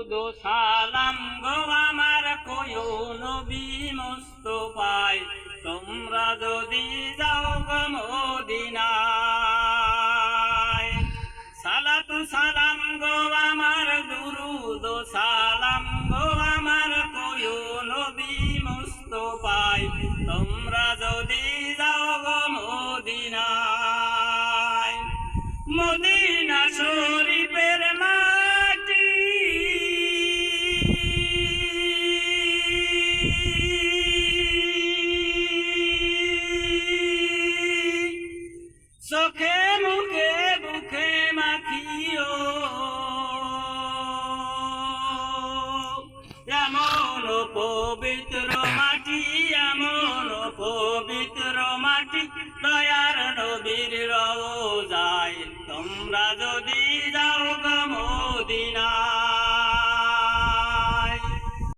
দুরুদ ও সালাম গো আমার কয়ো নবী মুস্তাফায় তোমরা যদি যাও গো মদিনায়। সালাতু সালাম গো আমার দুরুদ ও সালাম গো আমার কয়ো নবী মুস্তাফায় তোমরা যদি যাও গো মদিনায়। মদিনা শরীফের মাটি চোখে মুখে বুকে মাখিও এমন পবিত্র মাটি, এমন পবিত্র মাটি দয়ার নবীর রওজায় তোমরা যদি